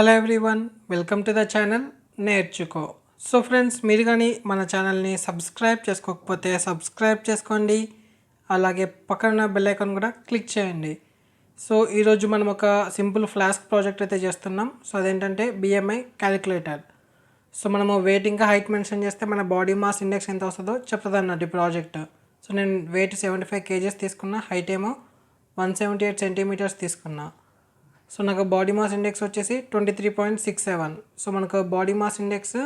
Hello everyone, welcome to the channel నేర్చుకో. So friends, మీరు కానీ మన ఛానల్ని సబ్స్క్రైబ్ చేసుకోకపోతే సబ్స్క్రైబ్ చేసుకోండి. అలాగే పక్కన బెల్ ఐకాన్ కూడా క్లిక్ చేయండి. సో ఈరోజు మనం ఒక సింపుల్ ఫ్లాస్క్ ప్రాజెక్ట్ అయితే చేస్తున్నాం. సో అదేంటంటే BMI క్యాలిక్యులేటర్. సో మనము వెయిట్ ఇంకా హైట్ మెన్షన్ చేస్తే మన బాడీ మాస్ ఇండెక్స్ ఎంత వస్తుందో చెప్తుంది అన్నట్టు ఈ ప్రాజెక్ట్. సో నేను వెయిట్ 75 kgs తీసుకున్నా, హైట్ ఏమో 178 centimeters తీసుకున్నా. సో నాకు బాడీ మాస్ ఇండెక్స్ వచ్చేసి 23.67. సో మనకు బాడీ మాస్ ఇండెక్స్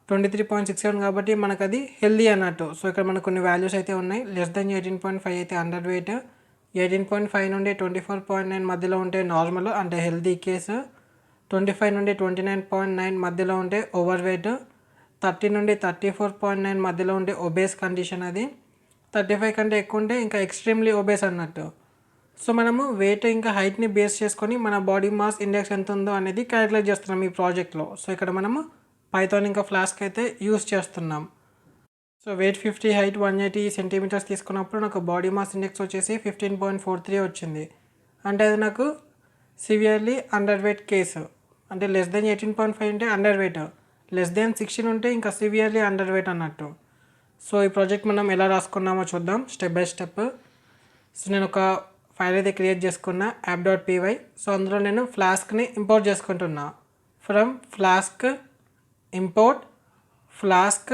23.67 కాబట్టి మనకు అది హెల్దీ అన్నట్టు. సో ఇక్కడ మనకు కొన్ని వాల్యూస్ అయితే ఉన్నాయి. లెస్ దెన్ 18.5 అయితే అండర్ వెయిట్, 18.5 నుండి 24.9 మధ్యలో ఉంటే నార్మల్ అంటే హెల్దీ కేసు, 25 నుండి 29.9 మధ్యలో ఉంటే ఓవర్ వెయిట్, 30 నుండి 34.9 మధ్యలో ఉంటే ఒబేస్ కండిషన్, అది 35 కంటే ఎక్కువ ఉంటే ఇంకా ఎక్స్ట్రీమ్లీ ఒబేస్ అన్నట్టు. సో మనము వెయిట్ ఇంకా హైట్ని బేస్ చేసుకొని మన బాడీ మాస్ ఇండెక్స్ ఎంత ఉందో అనేది క్యాలిక్యులేట్ చేస్తున్నాం ఈ ప్రాజెక్ట్లో. సో ఇక్కడ మనము పైథాన్ ఇంకా ఫ్లాస్క్ అయితే యూస్ చేస్తున్నాం. సో వెయిట్ 50, హైట్ 180 centimeters తీసుకున్నప్పుడు నాకు బాడీ మాస్ ఇండెక్స్ వచ్చేసి 15.43 వచ్చింది. అంటే అది నాకు సివియర్లీ అండర్ వెయిట్ కేసు. అంటే లెస్ దెన్ 18.5 ఉంటే అండర్ వెయిట్, లెస్ దెన్ 16 ఉంటే ఇంకా సివియర్లీ అండర్ వెయిట్ అన్నట్టు. సో ఈ ప్రాజెక్ట్ మనం ఎలా రాసుకున్నామో చూద్దాం స్టెప్ బై స్టెప్. సో నేను ఒక ఫైల్ అయితే క్రియేట్ చేసుకున్న app.py. సో అందులో నేను ఫ్లాస్క్ని ఇంపోర్ట్ చేసుకుంటున్నా. From flask import flask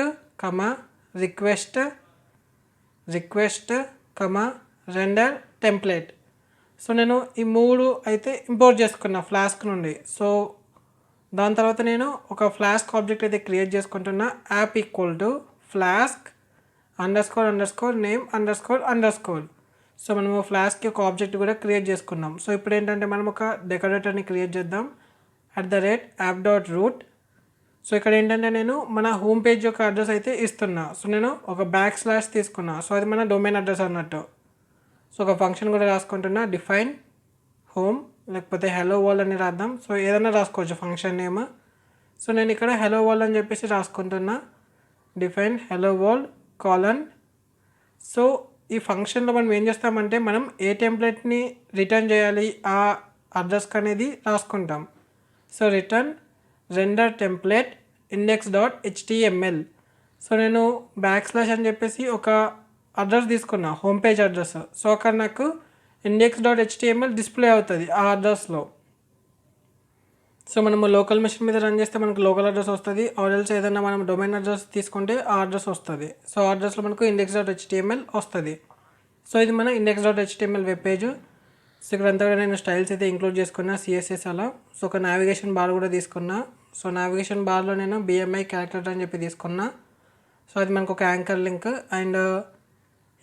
request render template. So నేను ఈ మూడు అయితే ఇంపోర్ట్ చేసుకున్నా ఫ్లాస్క్ నుండి. సో దాని తర్వాత నేను ఒక ఫ్లాస్క్ ఆబ్జెక్ట్ అయితే క్రియేట్ చేసుకుంటున్నా. App equal to flask __name__. So మనము ఫ్లాస్క్ యొక్క ఆబ్జెక్ట్ కూడా క్రియేట్ చేసుకున్నాం. సో ఇప్పుడు ఏంటంటే మనం ఒక డెకరేటర్ని క్రియేట్ చేద్దాం. @app.root. సో ఇక్కడ ఏంటంటే నేను మన హోమ్ పేజ్ యొక్క అడ్రస్ అయితే ఇస్తున్నా. సో నేను ఒక / తీసుకున్నా. సో అది మన డొమైన్ అడ్రస్ అన్నట్టు. సో ఒక ఫంక్షన్ కూడా రాసుకుంటున్నా, డిఫైన్ హోమ్ లేకపోతే హెలో వరల్డ్ అని రాద్దాం. సో ఏదైనా రాసుకోవచ్చు ఫంక్షన్ నేమ్. సో నేను ఇక్కడ హెలో వరల్డ్ అని చెప్పేసి రాసుకుంటున్నా, define hello world colon. So ఈ ఫంక్షన్లో మనం ఏం చేస్తామంటే మనం ఏ టెంప్లెట్ని రిటర్న్ చేయాలి ఆ అడ్రస్కి అనేది రాసుకుంటాం. So return render template index.html. So నేను / అని చెప్పేసి ఒక అడ్రస్ తీసుకున్నా, హోమ్ పేజ్ అడ్రస్. సో అక్కడ నాకు index.html డిస్ప్లే అవుతుంది ఆ అడ్రస్లో. సో మనము లోకల్ మెషిన్ మీద రన్ చేస్తే మనకు లోకల్ అడ్రస్ వస్తుంది, ఆర్ఎల్స్ ఏదైనా మనం డొమైన్ అడ్రస్ తీసుకుంటే ఆ అడ్రస్ వస్తుంది. సో ఆ అడ్రస్లో మనకు index.html వస్తుంది. సో ఇది మన index.html వెబ్ పేజ్. సో ఇక్కడ అంతా కూడా నేను స్టైల్స్ అయితే ఇంక్లూడ్ చేసుకున్నా, CSS అలా. సో ఒక నావిగేషన్ బార్ కూడా తీసుకున్నా. సో నావిగేషన్ బార్లో నేను BMI క్యాలిక్యులేటర్ అని చెప్పి తీసుకున్నా. సో అది మనకు ఒక యాంకర్ లింక్. అండ్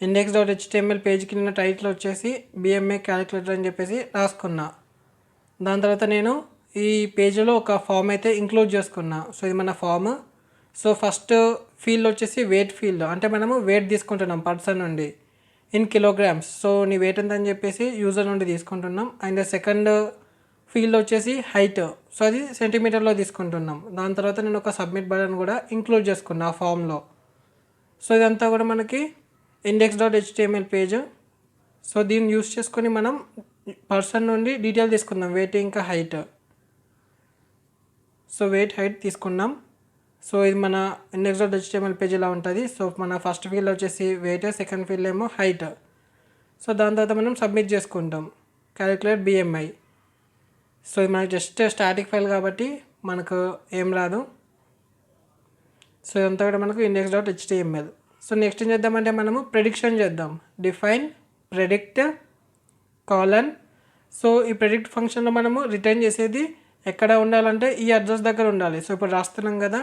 index.html పేజ్కి నిన్న టైటిల్ వచ్చేసి BMI క్యాలిక్యులేటర్ అని చెప్పేసి రాసుకున్నా. దాని తర్వాత నేను ఈ పేజ్లో ఒక ఫామ్ అయితే ఇంక్లూడ్ చేసుకున్నా. సో ఇది మన ఫామ్. సో ఫస్ట్ ఫీల్డ్ వచ్చేసి వెయిట్ ఫీల్డ్, అంటే మనము వెయిట్ తీసుకుంటున్నాం పర్సన్ నుండి ఇన్ కిలోగ్రామ్స్. సో నీ వెయిట్ ఎంత అని చెప్పేసి యూజర్ నుండి తీసుకుంటున్నాం. అండ్ సెకండ్ ఫీల్డ్ వచ్చేసి హైట్, సో అది సెంటీమీటర్లో తీసుకుంటున్నాం. దాని తర్వాత నేను ఒక సబ్మిట్ బటన్ కూడా ఇంక్లూడ్ చేసుకున్నా ఆ ఫామ్లో. సో ఇదంతా కూడా మనకి index.html పేజ్. సో దీన్ని యూస్ చేసుకొని మనం పర్సన్ నుండి డీటెయిల్ తీసుకుందాం, వెయిట్ ఇంకా హైట్. సో వెయిట్ హైట్ తీసుకున్నాం. సో ఇది మన index.html పేజ్ ఇలా ఉంటుంది. సో మన ఫస్ట్ ఫీల్డ్ వచ్చేసి వెయిట్, సెకండ్ ఫీల్డ్ ఏమో హైట్. సో దాని తర్వాత మనం సబ్మిట్ చేసుకుంటాం క్యాలిక్యులేట్ BMI. సో ఇది మనకి జస్ట్ స్టాటిక్ ఫైల్ కాబట్టి మనకు ఏం రాదు. సో ఇదంతా కూడా మనకు index.html. సో నెక్స్ట్ ఏం చేద్దామంటే మనము ప్రెడిక్షన్ చేద్దాం, డిఫైన్ ప్రెడిక్ట్ కాలన్. సో ఈ ప్రెడిక్ట్ ఫంక్షన్లో మనము రిటర్న్ చేసేది ఎక్కడ ఉండాలంటే ఈ అడ్రస్ దగ్గర ఉండాలి. సో ఇప్పుడు రాస్తున్నాం కదా,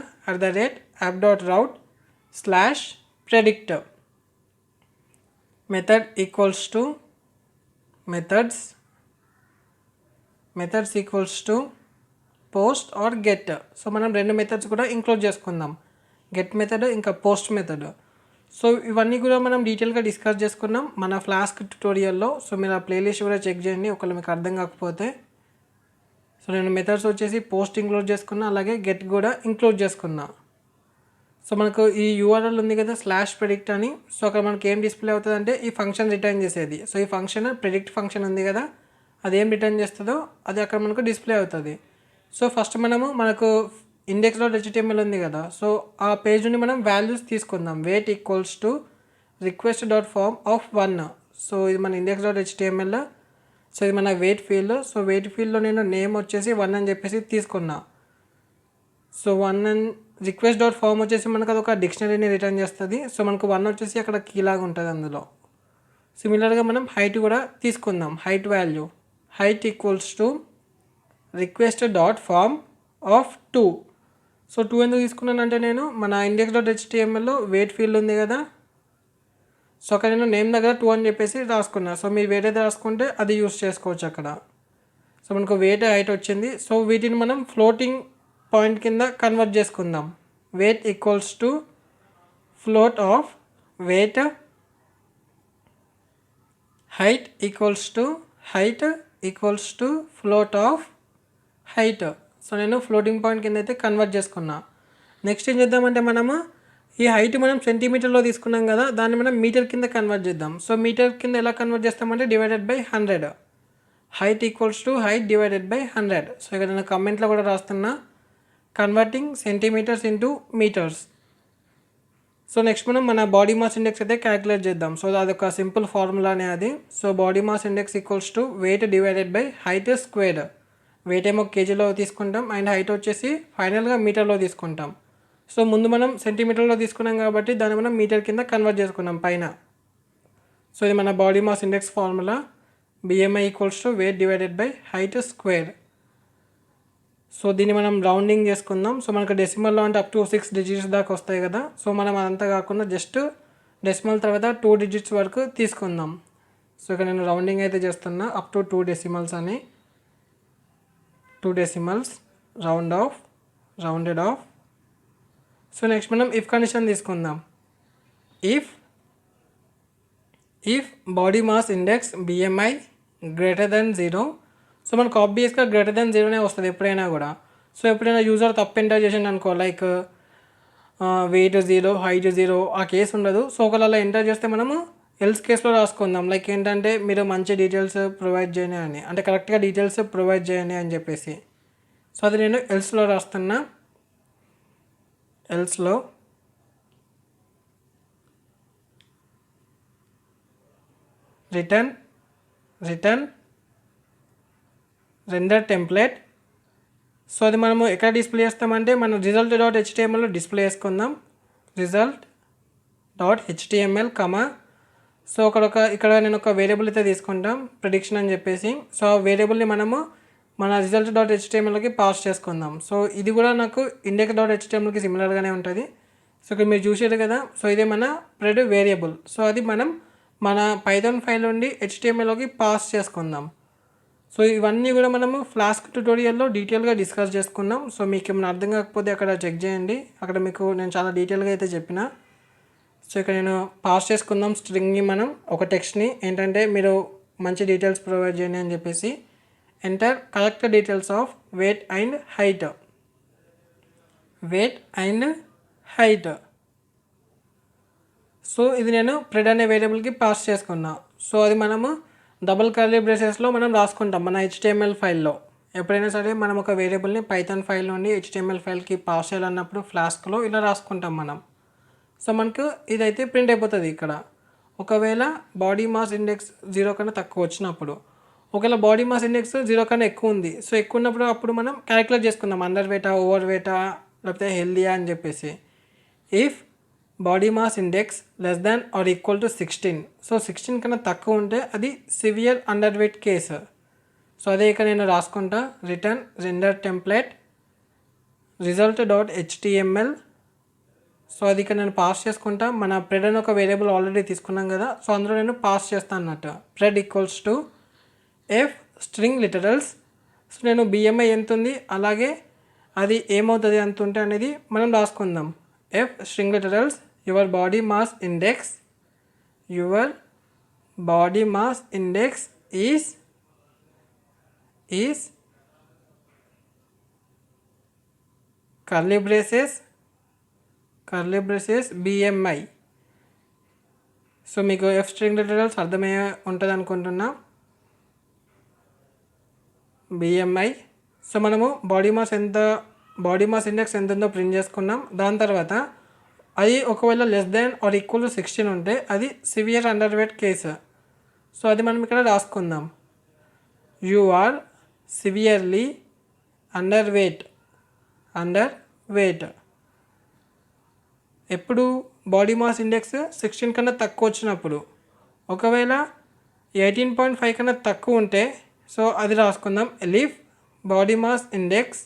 @app.route/predict. Method equals to methods equals to post or get. So మనం రెండు మెథడ్స్ కూడా ఇంక్లూడ్ చేసుకుందాం, గెట్ మెథడ్ ఇంకా పోస్ట్ మెథడ్. సో ఇవన్నీ కూడా మనం డీటెయిల్గా డిస్కస్ చేసుకున్నాం మన ఫ్లాస్క్ ట్యూటోరియల్లో. సో మీరు ఆ ప్లేలిస్ట్ కూడా చెక్ చేయండి ఒకవేళ మీకు అర్థం కాకపోతే. సో నేను మెథడ్స్ వచ్చేసి పోస్ట్ ఇంక్లూడ్ చేసుకున్నా, అలాగే గెట్ కూడా ఇంక్లూడ్ చేసుకున్నా. సో మనకు ఈ URL ఉంది కదా /predict అని. సో అక్కడ మనకి ఏం డిస్ప్లే అవుతుంది అంటే ఈ ఫంక్షన్ రిటర్న్ చేసేది. సో ఈ ఫంక్షన్ ప్రెడిక్ట్ ఫంక్షన్ ఉంది కదా, అది ఏం రిటర్న్ చేస్తుందో అది అక్కడ మనకు డిస్ప్లే అవుతుంది. సో ఫస్ట్ మనకు index.html ఉంది కదా, సో ఆ పేజ్ నుండి మనం వాల్యూస్ తీసుకుందాం. Weight equals to request dot form of 1. So ఇది మన index.html. సో ఇది మన వెయిట్ ఫీల్డ్. సో వెయిట్ ఫీల్డ్లో నేను నేమ్ వచ్చేసి 1 అని చెప్పేసి తీసుకున్నా. So 1 and request dot form వచ్చేసి మనకు అదొక డిక్షనరీని రిటర్న్ చేస్తుంది. సో మనకు 1 వచ్చేసి అక్కడ కీలాగా ఉంటుంది అందులో. సిమిలర్గా మనం హైట్ కూడా తీసుకుందాం. Height value height equals to request dot form of 2. So 2 ఎందుకు తీసుకున్నానంటే నేను మన index.htmlలో వెయిట్ ఫీల్డ్ ఉంది కదా, సో అక్కడ నేను నేమ్ దగ్గర 2 అని చెప్పేసి రాసుకున్నా. సో మీరు వెయిట్ అయితే రాసుకుంటే అది యూస్ చేసుకోవచ్చు అక్కడ. సో మనకు వెయిట్ హైట్ వచ్చింది. సో వీటిని మనం ఫ్లోటింగ్ పాయింట్ కింద కన్వర్ట్ చేసుకుందాం. Weight equals to float of weight, height equals to float of height. So నేను ఫ్లోటింగ్ పాయింట్ కింద అయితే కన్వర్ట్ చేసుకున్నా. నెక్స్ట్ ఏం చేద్దామంటే ఈ హైట్ మనం సెంటీమీటర్లో తీసుకున్నాం కదా, దాన్ని మనం మీటర్ కింద కన్వర్ట్ చేద్దాం. సో మీటర్ కింద ఎలా కన్వర్ట్ చేస్తామంటే divided by 100. Height equals to height divided by 100. So ఇక్కడ నేను కమెంట్లో కూడా రాస్తున్నా, converting centimetres into metres. So next మనం మన బాడీ మాస్ ఇండెక్స్ అయితే క్యాలిక్యులేట్ చేద్దాం. సో అదొక సింపుల్ ఫార్ములానే అది. So body mass index equals to weight divided by height squared. Weight ఏమో కేజీలో తీసుకుంటాం అండ్ హైట్ వచ్చేసి ఫైనల్గా మీటర్లో తీసుకుంటాం. సో ముందు మనం సెంటీమీటర్లో తీసుకున్నాం కాబట్టి దాన్ని మనం మీటర్ కింద కన్వర్ట్ చేసుకున్నాం పైన. సో ఇది మన body mass index formula, BMI equals to weight divided by height square. So దీన్ని మనం రౌండింగ్ చేసుకుందాం. సో మనకు డెసిమల్లో అంటే అప్ టు 6 డిజిట్స్ దాకా వస్తాయి కదా, సో మనం అదంతా కాకుండా జస్ట్ డెసిమల్ తర్వాత 2 డిజిట్స్ వరకు తీసుకుందాం. సో ఇక్కడ నేను రౌండింగ్ అయితే చేస్తున్నా, అప్ టు 2 డెసిమల్స్ అని. 2 decimals rounded of. So next మనం ఇఫ్ కండిషన్ తీసుకుందాం. If body mass index BMI greater than 0. So మనకు ఆబ్వియస్గా గ్రేటర్ దెన్ 0నే వస్తుంది ఎప్పుడైనా కూడా. సో ఎప్పుడైనా యూజర్ తప్పు ఎంటర్ చేసిండు అనుకో, లైక్ వెయిట్ 0 హైట్ 0, ఆ కేసు ఉండదు. సో ఒకవేళ అలా ఎంటర్ చేస్తే మనము ఎల్స్ కేసులో రాసుకుందాం. లైక్ ఏంటంటే మీరు మంచి డీటెయిల్స్ ప్రొవైడ్ చేయండి అని, అంటే కరెక్ట్గా డీటెయిల్స్ ప్రొవైడ్ చేయండి అని చెప్పేసి. సో అది నేను ఎల్స్లో రాస్తున్నా. ఎల్స్లో రిటర్న్ రెండర్ టెంప్లెట్. సో అది మనము ఎక్కడ డిస్ప్లే చేస్తామంటే మన result.htmlలో డిస్ప్లే చేసుకుందాం. result.html కమా. సో ఇక్కడ నేను ఒక వేరియబుల్ అయితే తీసుకుంటాం, ప్రిడిక్షన్ అని చెప్పేసి. సో ఆ వేరియబుల్ని మనము మన result.htmlకి పాస్ చేసుకుందాం. సో ఇది కూడా నాకు index.htmlకి సిమిలర్గానే ఉంటుంది. సో ఇక్కడ మీరు చూసారు కదా, సో ఇదే మన ప్రెడ్ వేరియబుల్. సో అది మనం మన పైథాన్ ఫైల్ నుండి HTMLలోకి పాస్ చేసుకుందాం. సో ఇవన్నీ కూడా మనము ఫ్లాస్క్ ట్యుటోరియల్లో డీటెయిల్గా డిస్కస్ చేసుకున్నాం. సో మీకు ఏమైనా అర్థం కాకపోతే అక్కడ చెక్ చేయండి, అక్కడ మీకు నేను చాలా డీటెయిల్గా అయితే చెప్పిన. సో ఇక్కడ నేను పాస్ చేసుకుందాం స్ట్రింగ్ని, మనం ఒక టెక్స్ట్ని ఏంటంటే మీరు మంచి డీటెయిల్స్ ప్రొవైడ్ చేయండి అని చెప్పేసి. Enter correct details of weight and height. So ఇది నేను ప్రెడ్ అనే వేరియబుల్కి పాస్ చేసుకున్నా. సో అది మనము డబుల్ కర్లీ బ్రేసెస్లో మనం రాసుకుంటాం మన HTML ఫైల్లో. ఎప్పుడైనా సరే మనం ఒక వేరియబుల్ని పైథాన్ ఫైల్ నుండి HTML ఫైల్కి పాస్ చేయాలన్నప్పుడు ఫ్లాస్క్లో ఇలా రాసుకుంటాం మనం. సో మనకు ఇదైతే ప్రింట్ అయిపోతుంది ఇక్కడ. ఒకవేళ బాడీ మాస్ ఇండెక్స్ 0 కన్నా తక్కువ వచ్చినప్పుడు, ఒకవేళ బాడీ మాస్ ఇండెక్స్ 0 కన్నా ఎక్కువ ఉంది, సో ఎక్కువ ఉన్నప్పుడు అప్పుడు మనం క్యాలిక్యులేట్ చేసుకుందాం అండర్ వెయిటా, ఓవర్ వెయిటా, లేకపోతే హెల్దీయా అని చెప్పేసి. If body mass index less than or equal to 16, so 16 కన్నా తక్కువ ఉంటే అది severe underweight case. So అదే ఇక్కడ నేను రాసుకుంటా, return render template result.html. So అది ఇక్కడ నేను పాస్ చేసుకుంటా. మన ప్రెడ్ అని ఒక వేరియబుల్ ఆల్రెడీ తీసుకున్నాం కదా, సో అందులో నేను పాస్ చేస్తాను అన్నట్టు. Pred equals to F string literals. So నేను BMI ఎంత ఉంది అలాగే అది ఏమవుతుంది ఎంత ఉంటే అనేది మనం రాసుకుందాం. F string literals your body mass index is curly braces BMI. So మీకు ఎఫ్ స్ట్రింగ్ లిటరల్స్ అర్థమయ్యే ఉంటుంది అనుకుంటున్నా. BMI. సో మనము బాడీ మాస్ ఇండెక్స్ ఎంత ఉందో ప్రింట్ చేసుకున్నాం. దాని తర్వాత అది ఒకవేళ less than or equal to 16 ఉంటే అది severe underweight case. So అది మనం ఇక్కడ రాసుకుందాం. You are severely underweight ఎప్పుడు బాడీ మాస్ ఇండెక్స్ 16 కన్నా తక్కువ వచ్చినప్పుడు. ఒకవేళ 18.5 కన్నా తక్కువ ఉంటే సో అది రాసుకుందాం. If body mass index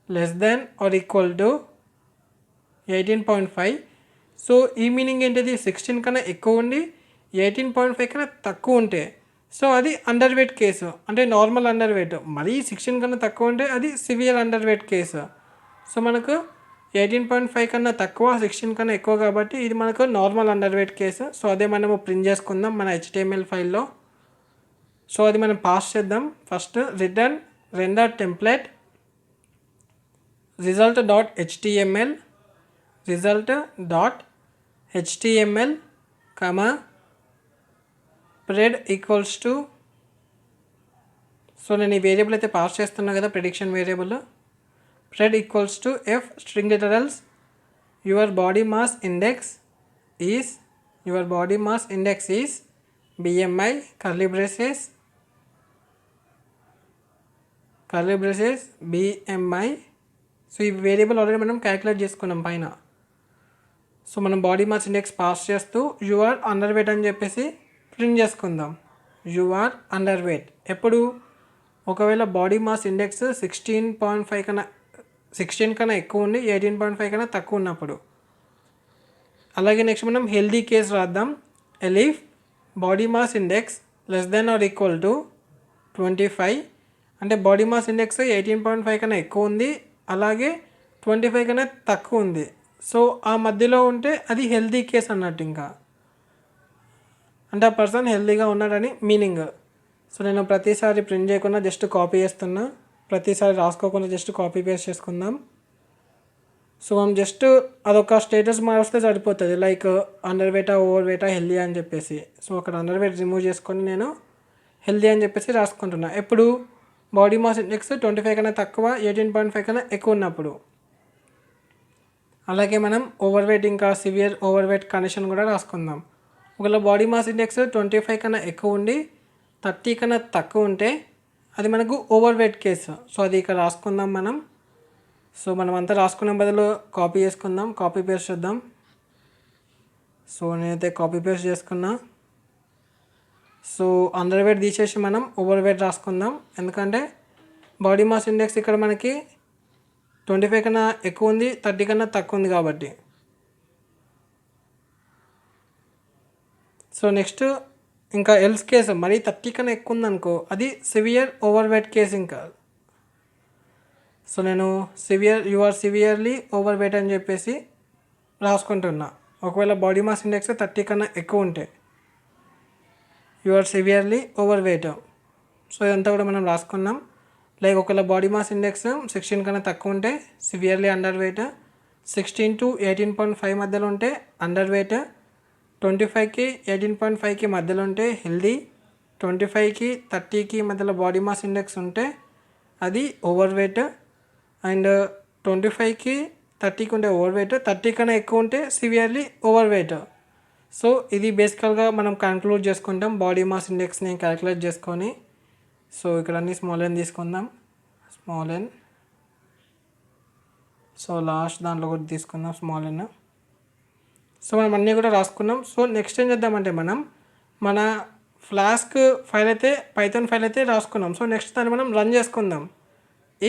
less than or equal to 18.5. So ఈ మీనింగ్ ఏంటిది, 16 కన్నా ఎక్కువ ఉండి 18.5 కన్నా తక్కువ ఉంటే సో అది అండర్ వెయిట్ కేసు, అంటే నార్మల్ అండర్ వెయిట్. మరీ 16 కన్నా తక్కువ ఉంటే అది severe underweight case. So మనకు 18.5 కన్నా తక్కువ, 16 కన్నా ఎక్కువ కాబట్టి ఇది మనకు normal under weight case. So అదే మనము ప్రింట్ చేసుకుందాం మన HTML ఫైల్లో. సో అది మనం పాస్ చేద్దాం. First return render template result.html comma pred equals to, so నేను ఈ వేరియబుల్ అయితే పాస్ చేస్తున్నా కదా, prediction variable. pred equals to f string literals your body mass index is BMI curly braces BMI. So ఈ variable already మనం calculate చేసుకున్నాం పైన. So మనం బాడీ మాస్ ఇండెక్స్ పాస్ చేస్తూ యూఆర్ అండర్ వెయిట్ అని చెప్పేసి ప్రింట్ చేసుకుందాం. యూఆర్ అండర్ వెయిట్ ఎప్పుడు, ఒకవేళ బాడీ మాస్ ఇండెక్స్ 16 కన్నా ఎక్కువ ఉండి 18.5 కన్నా తక్కువ ఉన్నప్పుడు. అలాగే నెక్స్ట్ మనం హెల్దీ కేస్ రాద్దాం. If body mass index less then or equal to 25, అంటే బాడీ మాస్ ఇండెక్స్ 18.5 కన్నా ఎక్కువ ఉంది, అలాగే 25 కన్నా తక్కువ ఉంది. సో ఆ మధ్యలో ఉంటే అది హెల్దీ కేస్ అన్నట్టు, ఇంకా అంటే ఆ పర్సన్ హెల్దీగా ఉన్నాడని మీనింగ్. సో నేను ప్రతిసారి ప్రింట్ చేయకుండా జస్ట్ కాపీ చేస్తున్నా, ప్రతిసారి రాసుకోకుండా జస్ట్ కాపీ పేస్ట్ చేసుకుందాం. సో మనం జస్ట్ అదొక స్టేటస్ మారిస్తే సరిపోతుంది, లైక్ అండర్ వెయిటా ఓవర్ వెయిటా హెల్దీ అని చెప్పేసి. సో అక్కడ అండర్ వెయిట్ రిమూవ్ చేసుకొని నేను హెల్దీ అని చెప్పేసి రాసుకుంటున్నా. ఎప్పుడు బాడీ మాస్ ఇండెక్స్ 25 కన్నా తక్కువ, 18.5 కన్నా ఎక్కువ ఉన్నప్పుడు. అలాగే మనం ఓవర్ వెయిట్ ఇంకా సివియర్ ఓవర్ వెయిట్ కండిషన్ కూడా రాసుకుందాం. ఒకవేళ బాడీ మాస్ ఇండెక్స్ 25 కన్నా ఎక్కువ ఉండి 30 కన్నా తక్కువ ఉంటే అది మనకు ఓవర్ వెయిట్ కేసు. సో అది ఇక్కడ రాసుకుందాం మనం. సో మనం అంతా రాసుకునే బదులు కాపీ చేసుకుందాం, కాపీ పేస్ట్ చేద్దాం. సో నేనైతే కాపీ పేస్ట్ చేసుకున్నా. సో అండర్ వెయిట్ తీసేసి మనం ఓవర్ వెయిట్ రాసుకుందాం, ఎందుకంటే బాడీ మాస్ ఇండెక్స్ ఇక్కడ మనకి 25 కన్నా ఎక్కువ ఉంది, 30 కన్నా తక్కువ ఉంది కాబట్టి. సో నెక్స్ట్ ఇంకా ఎల్స్ కేసు, మరి 30 కన్నా ఎక్కువ ఉందనుకో అది సివియర్ ఓవర్ వెయిట్ కేసు ఇంకా. సో నేను you are severely over weight అని చెప్పేసి రాసుకుంటున్నా. ఒకవేళ బాడీ మాస్ ఇండెక్స్ 30 కన్నా ఎక్కువ ఉంటే you are severely over weight. So ఇదంతా కూడా మనం రాసుకున్నాం. లైక్ ఒకవేళ బాడీ మాస్ ఇండెక్స్ 16 కన్నా తక్కువ ఉంటే సివియర్లీ అండర్ వెయిట్, 16 to 18.5 మధ్యలో ఉంటే అండర్ వెయిట్, 25కి 18.5కి మధ్యలో ఉంటే హెల్దీ, 25కి 30కి మధ్యలో బాడీ మాస్ ఇండెక్స్ ఉంటే అది ఓవర్ వెయిట్, అండ్ 25కి 30కి ఉంటే ఓవర్ వెయిట్, 30 కన్నా ఎక్కువ ఉంటే సివియర్లీ ఓవర్ వెయిట్. సో ఇది బేసికల్గా మనం కన్క్లూడ్ చేసుకుంటాం బాడీ మాస్ ఇండెక్స్ని క్యాలిక్యులేట్ చేసుకొని. సో ఇక్కడ అన్ని స్మాల్ n తీసుకుందాం, స్మాల్ n. సో లాస్ట్ దాంట్లో కూడా తీసుకుందాం స్మాల్ n. సో మనం అన్నీ కూడా రాసుకున్నాం. సో నెక్స్ట్ ఏం చేద్దామంటే మనం మన ఫ్లాస్క్ ఫైల్ అయితే పైథాన్ ఫైల్ అయితే రాసుకున్నాం. సో నెక్స్ట్ దాన్ని మనం రన్ చేసుకుందాం.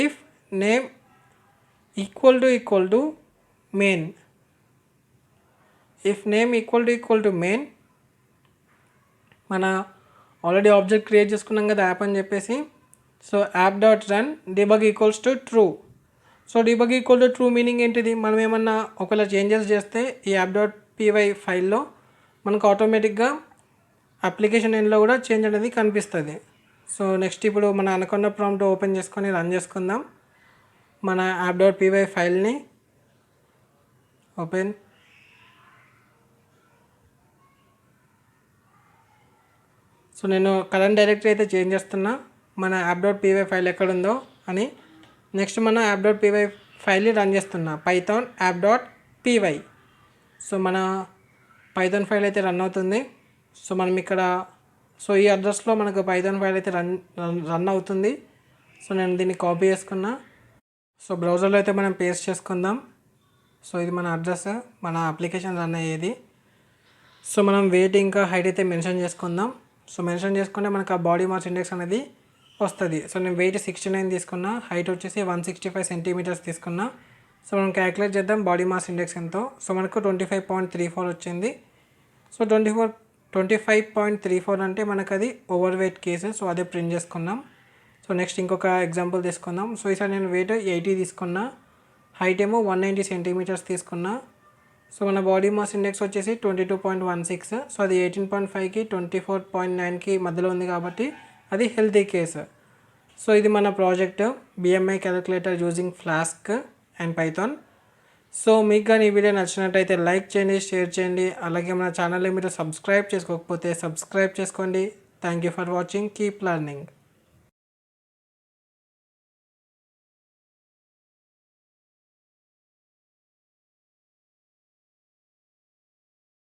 If name equal to main, if name equal to main, మన ఆల్రెడీ ఆబ్జెక్ట్ క్రియేట్ చేసుకున్నాం కదా యాప్ అని చెప్పేసి. So app dot run debug equals to true. So debug equal to true meaning ఏంటిది, మనం ఏమన్నా ఒకవేళ చేంజెస్ చేస్తే ఈ యాప్ డాట్ py ఫైల్లో మనకు ఆటోమేటిక్గా అప్లికేషన్ ఎండ్లో కూడా చేంజ్ అనేది కనిపిస్తుంది. సో నెక్స్ట్ ఇప్పుడు మన అనుకున్న ప్రాంప్ట్ ఓపెన్ చేసుకొని రన్ చేసుకుందాం. మన యాప్ డాట్ py ఫైల్ని ఓపెన్. సో నేను కరెంట్ డైరెక్టరీ అయితే చేంజ్ చేస్తున్నా, మన యాప్ డాట్ py ఫైల్ ఎక్కడుందో అని. నెక్స్ట్ మన యాప్ డాట్ పీవై ఫైల్ని రన్ చేస్తున్నా, Python app dot py. So మన పైథాన్ ఫైల్ అయితే రన్ అవుతుంది. సో మనం ఇక్కడ ఈ అడ్రస్లో మనకు పైథాన్ ఫైల్ అయితే రన్ అవుతుంది. సో నేను దీన్ని కాపీ చేసుకున్నా. సో బ్రౌజర్లో అయితే మనం పేస్ట్ చేసుకుందాం. సో ఇది మన అడ్రస్, మన అప్లికేషన్ రన్ అయ్యేది. సో మనం వెయిట్ ఇంకా హైట్ అయితే మెన్షన్ చేసుకుందాం. సో మెన్షన్ చేసుకుంటే మనకు ఆ బాడీ మాస్ ఇండెక్స్ అనేది వస్తుంది. సో నేను వెయిట్ 69 తీసుకున్నా, హైట్ వచ్చేసి 165 సెంటీమీటర్స్ తీసుకున్నా. సో మనం క్యాలిక్యులేట్ చేద్దాం బాడీ మాస్ ఇండెక్స్ ఎంతో. సో మనకు 25.34 వచ్చింది. సో 25.34 అంటే మనకు అది ఓవర్ వెయిట్ కేసు. సో అదే ప్రింట్ చేసుకున్నాం. సో నెక్స్ట్ ఇంకొక ఎగ్జాంపుల్ తీసుకుందాం. సో ఈసారి నేను వెయిట్ 80 తీసుకున్నా, హైట్ ఏమో 190 సెంటీమీటర్స్ తీసుకున్నా. సో మన బాడీ మాస్ ఇండెక్స్ వచ్చేసి 22.16. సో అది 18.5కి 24.9కి మధ్యలో ఉంది కాబట్టి అది హెల్తీ కేసు. సో ఇది మన project BMI calculator using flask and Python. So మీకు కానీ ఈ వీడియో నచ్చినట్టయితే లైక్ చేయండి, షేర్ చేయండి. అలాగే మన ఛానల్ని మీరు సబ్స్క్రైబ్ చేసుకోకపోతే సబ్స్క్రైబ్ చేసుకోండి. Thank you for watching. Keep learning.